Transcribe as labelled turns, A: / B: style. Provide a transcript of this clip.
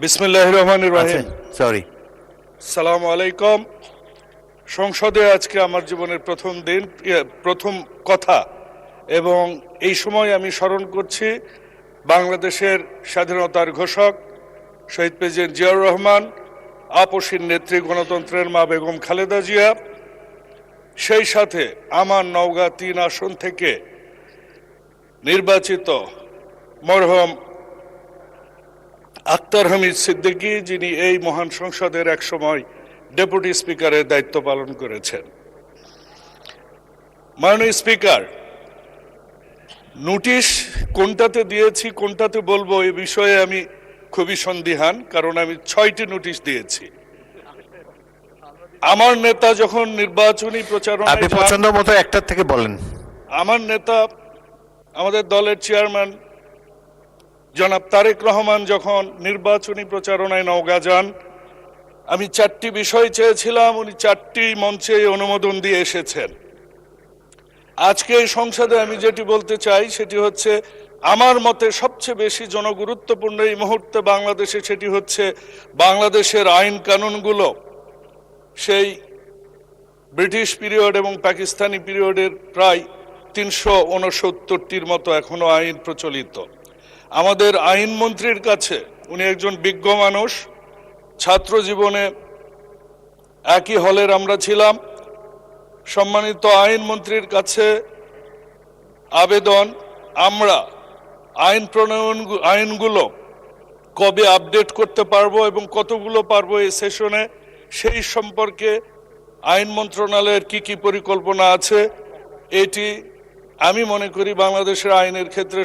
A: বিসমিল্লাহির রহমানির রহিম।
B: সরি।
A: সালামু আলাইকুম। সংসদে আজকে আমার জীবনের প্রথম দিন, প্রথম কথা, এবং এই সময় আমি স্মরণ করছি বাংলাদেশের স্বাধীনতার ঘোষক শহীদ প্রেসিডেন্ট জিয়াউর রহমান, আপসীর নেত্রী গণতন্ত্রের মা বেগম খালেদা জিয়া, সেই সাথে আমার নওগাঁ ৩ আসন থেকে নির্বাচিত মরহুম আক্তার হামিদ সিদ্দিকী, যিনি এই মহান সংসদের একসময় ডেপুটি স্পিকারের দায়িত্ব পালন করেছেন। মাননীয় স্পিকার, নোটিশ কোনটাতে দিয়েছি কোনটাতে বলবো এ বিষয়ে আমি খুবই সন্দিহান, কারণ আমি ৬টি নোটিশ দিয়েছি। আমার নেতা যখন নির্বাচনী প্রচারণায়
B: আপনি পছন্দ মতো একটার থেকে বলেন।
A: আমার নেতা, আমাদের দলের চেয়ারম্যান জনাব তারেক রহমান যখন নির্বাচনী প্রচারণায় নওগাঁ যান, আমি 4টি বিষয় চেয়েছিলাম, উনি 4টি মঞ্চে অনুমোদন দিয়ে এসেছেন। আজকে এই সংসদে আমি যেটি বলতে চাই সেটি হচ্ছে, আমার মতে সবচেয়ে বেশি জনগুরুত্বপূর্ণ এই মুহূর্তে বাংলাদেশে, সেটি হচ্ছে বাংলাদেশের আইন কানুনগুলো সেই ব্রিটিশ পিরিয়ড এবং পাকিস্তানি পিরিয়ডের প্রায় 369টির মতো এখনো আইন প্রচলিত। আমাদের আইনমন্ত্রীর কাছে, উনি একজন বিজ্ঞ মানুষ, ছাত্র জীবনে একই হলের আমরা ছিলাম, সম্মানিত আইনমন্ত্রীর কাছে আবেদন, আমরা আইনগুলো কবে আপডেট করতে পারবো এবং কতগুলো পারবো এই সেশনে, সেই সম্পর্কে আইন মন্ত্রণালয়ের কি পরিকল্পনা আছে, এটি আমি মনে করি বাংলাদেশের আইনের ক্ষেত্রে